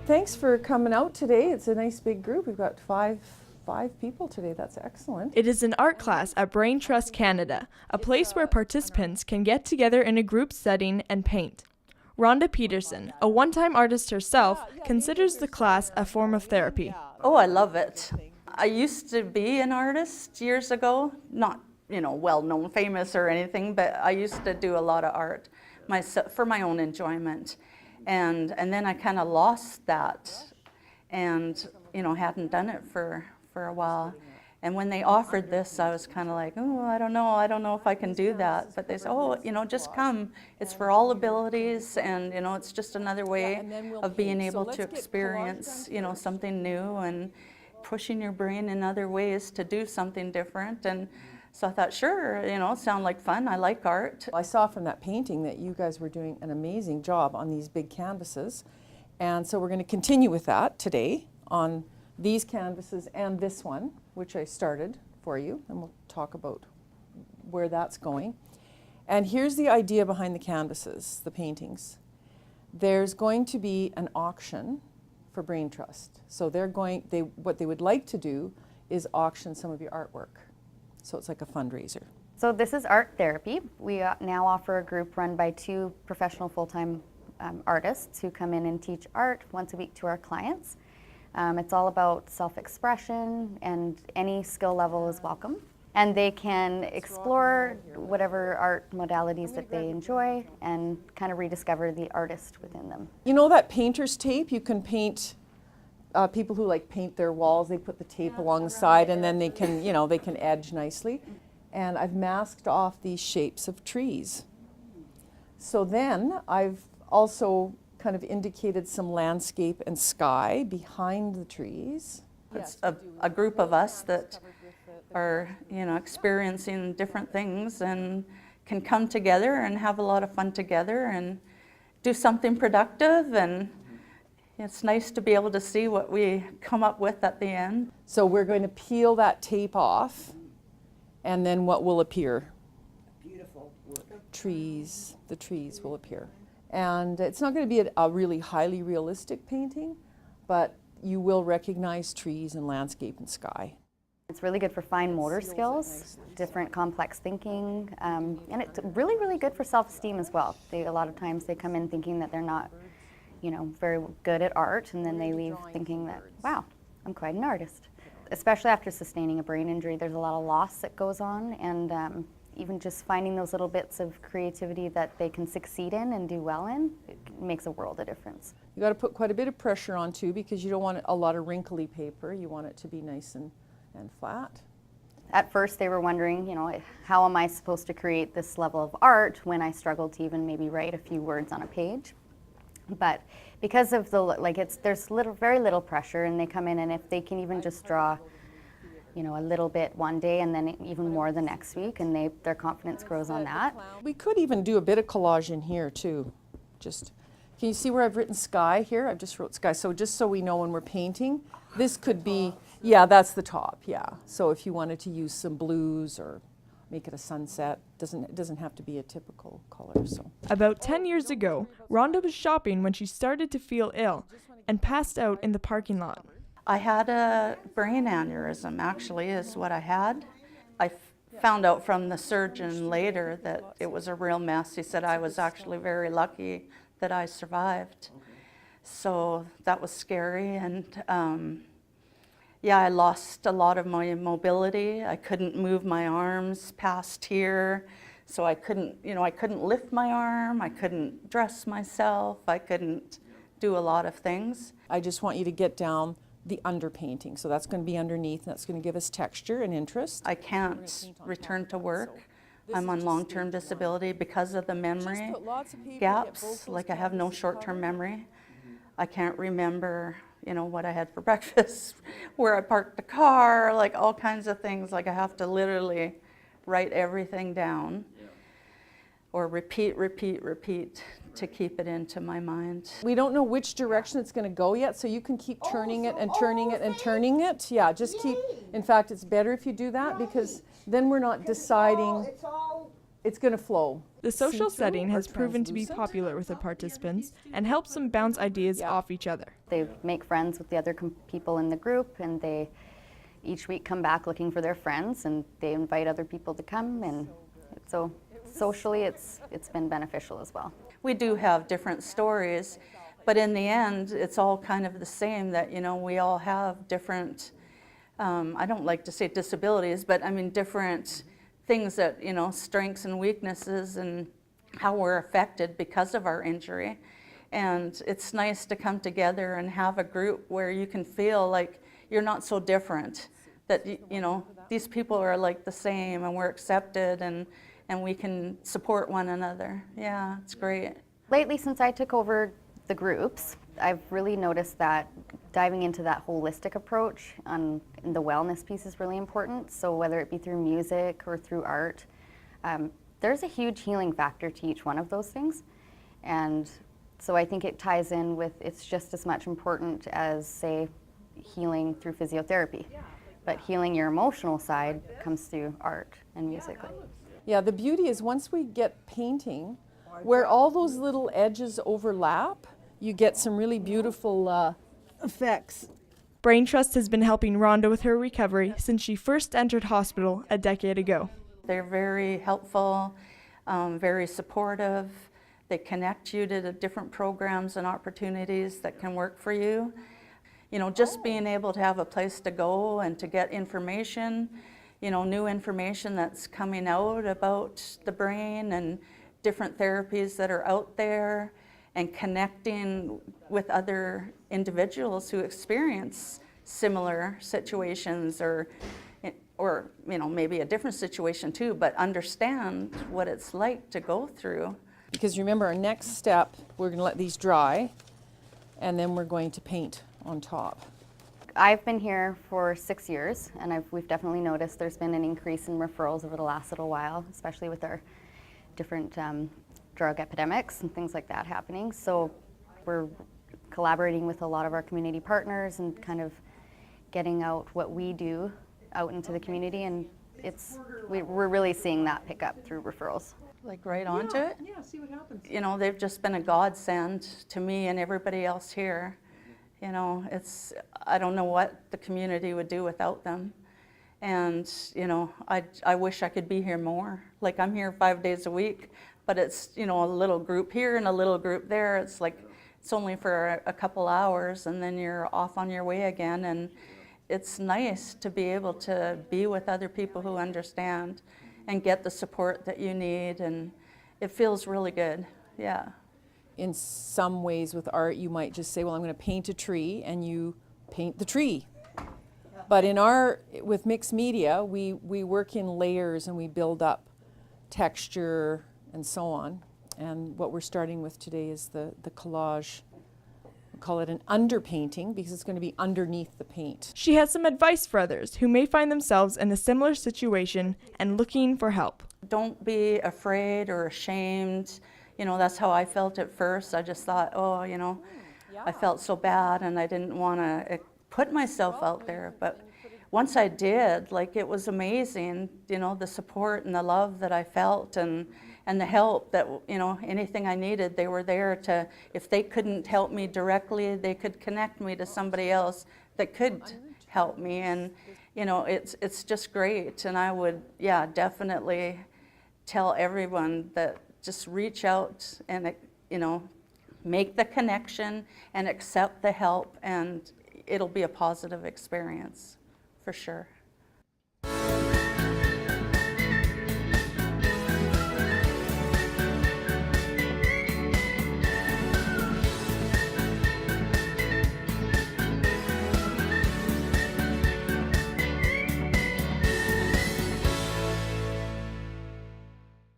Thanks for coming out today. It's a nice big group. We've got five people today. That's excellent. It is an art class at BrainTrust Canada, a place where participants can get together in a group setting and paint. Rhonda Peterson, a one-time artist herself, considers the class a form of therapy. Oh, I love it. I used to be an artist years ago, not, well-known, famous or anything, but I used to do a lot of art for my own enjoyment. And then I kind of lost that and, hadn't done it for a while. And when they offered this, I was kind of like, oh, I don't know if I can do that. But they said, oh, just come. It's for all abilities, and, it's just another way of being able to experience, something new and pushing your brain in other ways to do something different. And so I thought, sure, sound like fun. I like art. I saw from that painting that you guys were doing an amazing job on these big canvases. And so we're going to continue with that today on these canvases and this one, which I started for you, and we'll talk about where that's going. And here's the idea behind the canvases, the paintings. There's going to be an auction for BrainTrust. So what they would like to do is auction some of your artwork. So it's like a fundraiser. So this is art therapy. We now offer a group run by 2 professional full-time artists who come in and teach art once a week to our clients. It's all about self-expression, and any skill level is welcome. And they can explore whatever art modalities that they enjoy and kind of rediscover the artist within them. You know that painter's tape? You can paint, people who paint their walls, they put the tape along the side and then they can, they can edge nicely. And I've masked off these shapes of trees. So then I've also kind of indicated some landscape and sky behind the trees. It's a group of us that are, experiencing different things and can come together and have a lot of fun together and do something productive. And it's nice to be able to see what we come up with at the end. So we're going to peel that tape off, and then what will appear? Beautiful trees. The trees will appear. And it's not going to be a really highly realistic painting, but you will recognize trees and landscape and sky. It's really good for fine motor skills, different complex thinking, and it's really, really good for self-esteem as well. A lot of times they come in thinking that they're not, very good at art, and then they leave thinking that, wow, I'm quite an artist. Especially after sustaining a brain injury, there's a lot of loss that goes on, and even just finding those little bits of creativity that they can succeed in and do well in, it makes a world of difference. You got to put quite a bit of pressure on too, because you don't want a lot of wrinkly paper. You want it to be nice and flat. At first they were wondering, how am I supposed to create this level of art when I struggled to even maybe write a few words on a page? But because of there's very little pressure, and they come in, and if they can even just draw a little bit one day and then even more the next week, and their confidence grows on that. We could even do a bit of collage in here too. Can you see where I've written sky here? I've just wrote sky. So just so we know when we're painting, this could be, yeah, that's the top, yeah. So if you wanted to use some blues or make it a sunset, it doesn't have to be a typical color. So About 10 years ago, Rhonda was shopping when she started to feel ill and passed out in the parking lot. I had a brain aneurysm, actually, is what I had. I found out from the surgeon later that it was a real mess. He said I was actually very lucky that I survived. So that was scary, and I lost a lot of my mobility. I couldn't move my arms past here, so I couldn't lift my arm, I couldn't dress myself, I couldn't do a lot of things. I just want you to get down the underpainting. So that's going to be underneath, and that's going to give us texture and interest. I can't return to work. I'm on long-term disability because of the memory gaps. I have no short-term memory. I can't remember, what I had for breakfast, where I parked the car, all kinds of things. I have to literally write everything down or repeat to keep it into my mind. We don't know which direction it's going to go yet, so you can keep turning it and turning it and turning it. Yeah, just keep, in fact, it's better if you do that, because then we're not deciding, it's going to flow. The social see-through setting or has proven to be translucent. popular with the participants and helps them bounce ideas off each other. They make friends with the other people in the group, and they each week come back looking for their friends, and they invite other people to come, and so socially it's been beneficial as well. We do have different stories, but in the end, it's all kind of the same, that, you know, we all have different, I don't like to say disabilities, but I mean different things that, you know, strengths and weaknesses, and how we're affected because of our injury. And it's nice to come together and have a group where you can feel like you're not so different, that, you know, these people are like the same, and we're accepted, and we can support one another. Yeah, it's great. Lately, since I took over the groups, I've really noticed that diving into that holistic approach on the wellness piece is really important. So whether it be through music or through art, there's a huge healing factor to each one of those things. And so I think it ties in with, it's just as much important as, say, healing through physiotherapy. But healing your emotional side comes through art and music. Yeah, the beauty is once we get painting, where all those little edges overlap, you get some really beautiful effects. BrainTrust has been helping Rhonda with her recovery since she first entered hospital a decade ago. They're very helpful, very supportive. They connect you to the different programs and opportunities that can work for you. You know, just being able to have a place to go and to get information, you know, new information that's coming out about the brain and different therapies that are out there, and connecting with other individuals who experience similar situations, or you know, maybe a different situation too, but understand what it's like to go through. Because remember, our next step, we're going to let these dry, and then we're going to paint on top. I've been here for 6 years, and we've definitely noticed there's been an increase in referrals over the last little while, especially with our different drug epidemics and things like that happening. So we're collaborating with a lot of our community partners and kind of getting out what we do out into the community, and we're really seeing that pick up through referrals. Like right onto it. Yeah, see what happens. You know, they've just been a godsend to me and everybody else here. You know, I don't know what the community would do without them. And, you know, I wish I could be here more. Like, I'm here 5 days a week, but it's, you know, a little group here and a little group there. It's like, it's only for a couple hours, and then you're off on your way again. And it's nice to be able to be with other people who understand and get the support that you need, and it feels really good. Yeah. In some ways with art, you might just say, well, I'm going to paint a tree, and you paint the tree. But with mixed media, we work in layers, and we build up texture and so on. And what we're starting with today is the collage. We call it an underpainting because it's going to be underneath the paint. She has some advice for others who may find themselves in a similar situation and looking for help. Don't be afraid or ashamed. You know, that's how I felt at first. I just thought, oh, you know, I felt so bad, and I didn't want to put myself out there. But once I did, like, it was amazing, you know, the support and the love that I felt, and the help that, you know, anything I needed, they were there to, if they couldn't help me directly, they could connect me to somebody else that could help me. And, you know, it's just great. And I would, yeah, definitely tell everyone that just reach out and, you know, make the connection and accept the help, and it'll be a positive experience for sure.